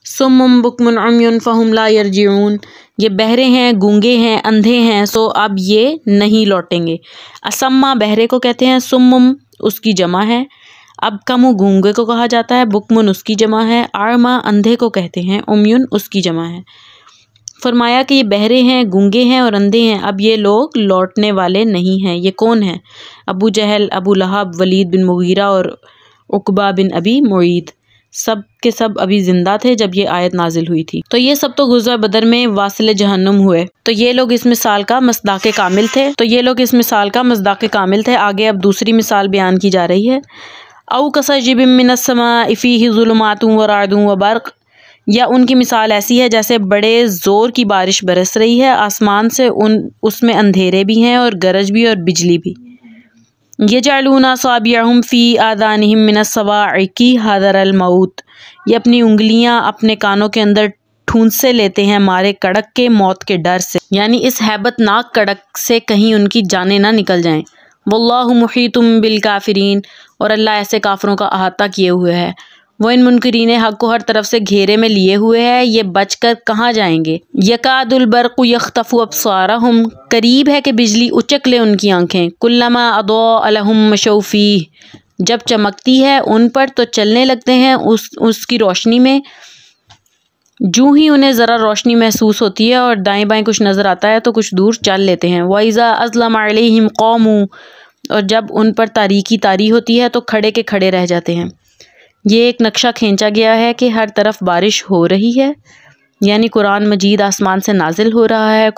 سم بکم عمی فہم لا یرجعون، یہ بہرے ہیں، گونگے ہیں، اندھے ہیں، سو اب یہ نہیں لوٹیں گے۔ اسما بہرے کو کہتے ہیں، سمم اس کی جمع ہے، اب کمو گونگے کو کہا جاتا ہے، بکمن اس کی جمع ہے، اعما اندھے کو کہتے ہیں، امیون اس کی جمع ہے۔ فرمایا کہ یہ بہرے ہیں، گونگے ہیں اور اندھے ہیں، اب یہ لوگ لوٹنے والے نہیں ہیں۔ یہ کون ہیں؟ ابو جہل، ابو لہب، ولید بن مغیرہ اور عقبہ بن ابی معیط، سب کے سب ابھی زندہ تھے جب یہ آیت نازل ہوئی تھی۔ تو یہ سب تو غزوہ بدر میں واصل جہنم ہوئے، تو یہ لوگ اس مثال کا مصداق کامل تھے۔ آگے اب دوسری مثال بیان کی جا رہی ہے۔ او کصیب من السماء فیہ ظلمات ورعد وبرق، یا ان کی مثال ایسی ہے جیسے بڑے زور کی بارش برس رہی ہے، آسمان سے اس میں اندھیرے بھی ہیں اور گرج بھی اور بجلی بھی۔ یجعلون اصابعہم فی آذانہم من الصواعق حذر الموت، یہ اپنی انگلیاں اپنے کانوں کے اندر ٹھونسے لیتے ہیں مارے کڑک کے، موت کے ڈر سے، یعنی اس ہیبت ناک کڑک سے کہیں ان کی جانیں نہ نکل جائیں۔ واللہ محیط بالکافرین، اور اللہ ایسے کافروں کا احاطہ کیے ہوئے ہے۔ وہ ان منکرین حق کو ہر طرف سے گھیرے میں لیے ہوئے ہے، یہ بچ کر کہاں جائیں گے۔ یکاد البرق یخطف ابصارہم، قریب ہے کہ بجلی اچک لے ان کی آنکھیں، کلما اضاء لہم مشوا فیہ، جب چمکتی ہے ان پر تو چلنے لگتے ہیں اس کی روشنی میں، جو ہی انہیں ذرا روشنی محسوس ہوتی ہے اور دائیں بائیں کچھ نظر آتا ہے تو کچھ دور چل لیتے ہیں۔ وَإِذَا أَظْلَمَ عَلَيْهِمْ قَامُوا، اور جب ان پر تاریکی طاری ہوتی ہے تو کھڑے کے کھڑے رہ جاتے ہیں۔ یہ ایک نقشہ کھینچا گیا ہے کہ ہر طرف بارش ہو رہی ہے، یعنی قرآن مجید آسمان سے نازل ہو رہا ہے۔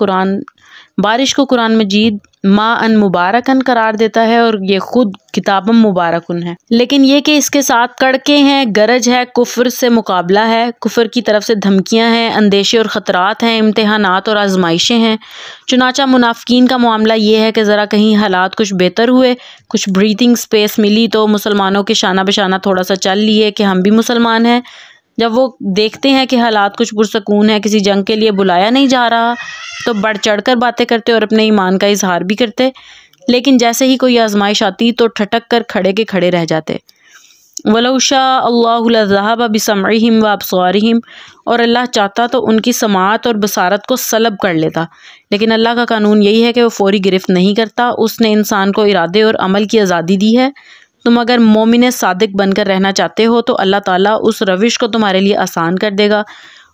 بارش کو قرآن مجید ماءً مبارکن قرار دیتا ہے اور یہ خود کتابم مبارکن ہے، لیکن یہ کہ اس کے ساتھ کڑکے ہیں، گرج ہے، کفر سے مقابلہ ہے، کفر کی طرف سے دھمکیاں ہیں، اندیشے اور خطرات ہیں، امتحانات اور آزمائشیں ہیں۔ چنانچہ منافقین کا معاملہ یہ ہے کہ ذرا کہیں حالات کچھ بہتر ہوئے، کچھ بریتھنگ سپیس ملی تو مسلمانوں کے شانہ بشانہ تھوڑا سا چل لیے کہ ہم بھی مسلمان ہیں۔ جب وہ دیکھتے ہیں کہ حالات کچھ پرسکون ہیں، کسی جنگ کے لیے بلایا نہیں جا رہا، تو بڑھ چڑھ کر باتیں کرتے اور اپنے ایمان کا اظہار بھی کرتے، لیکن جیسے ہی کوئی آزمائش آتی تو ٹھٹک کر کھڑے کے کھڑے رہ جاتے۔ وَلَوْ شَاءَ اللَّهُ لَذَهَبَ بِسَمْعِهِمْ وَأَبْصَارِهِمْ، اور اللہ چاہتا تو ان کی سماعت اور بصارت کو سلب کر لیتا، لیکن اللہ کا قانون یہی ہے کہ وہ فوری گرفت نہیں کرتا۔ اس نے انسان کو ارادے اور عمل کی آزادی دی ہے۔ تم اگر مومن صادق بن کر رہنا چاہتے ہو تو اللہ تعالیٰ اس روش کو تمہارے لیے آسان کر دے گا،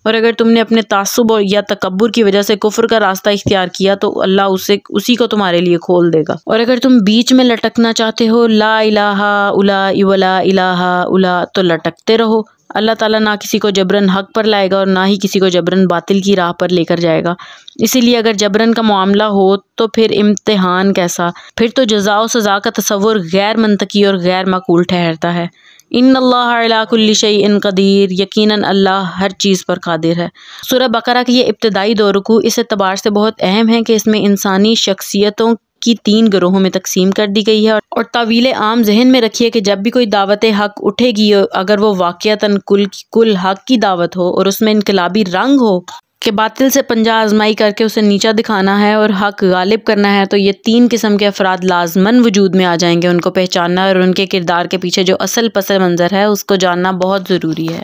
اور اگر تم نے اپنے تعصب یا تکبر کی وجہ سے کفر کا راستہ اختیار کیا تو اللہ اسی کو تمہارے لیے کھول دے گا۔ اور اگر تم بیچ میں لٹکنا چاہتے ہو، لا الہ الا ولا الہ الا، تو لٹکتے رہو۔ اللہ تعالیٰ نہ کسی کو جبرن حق پر لائے گا اور نہ ہی کسی کو جبرن باطل کی راہ پر لے کر جائے گا۔ اسی لیے اگر جبرن کا معاملہ ہو تو پھر امتحان کیسا، پھر تو جزا و سزا کا تصور غیر منطقی اور غیر معقول ٹھہرتا ہے۔ ان اللہ علی کل شیء قدیر، یقیناً اللہ ہر چیز پر قادر ہے۔ سورہ بقرہ کی یہ ابتدائی 2 رکوع اس اعتبار سے بہت اہم ہیں کہ اس میں انسانی شخصیتوں کی 3 گروہوں میں تقسیم کر دی گئی ہے، اور طویل عام ذہن میں رکھیے کہ جب بھی کوئی دعوت حق اٹھے گی، اگر وہ واقعتاً کل حق کی دعوت ہو اور اس میں انقلابی رنگ ہو کہ باطل سے پنجہ آزمائی کر کے اسے نیچا دکھانا ہے اور حق غالب کرنا ہے، تو یہ 3 قسم کے افراد لازماً وجود میں آ جائیں گے۔ ان کو پہچاننا اور ان کے کردار کے پیچھے جو اصل پس منظر ہے اس کو جاننا بہت ضروری ہے۔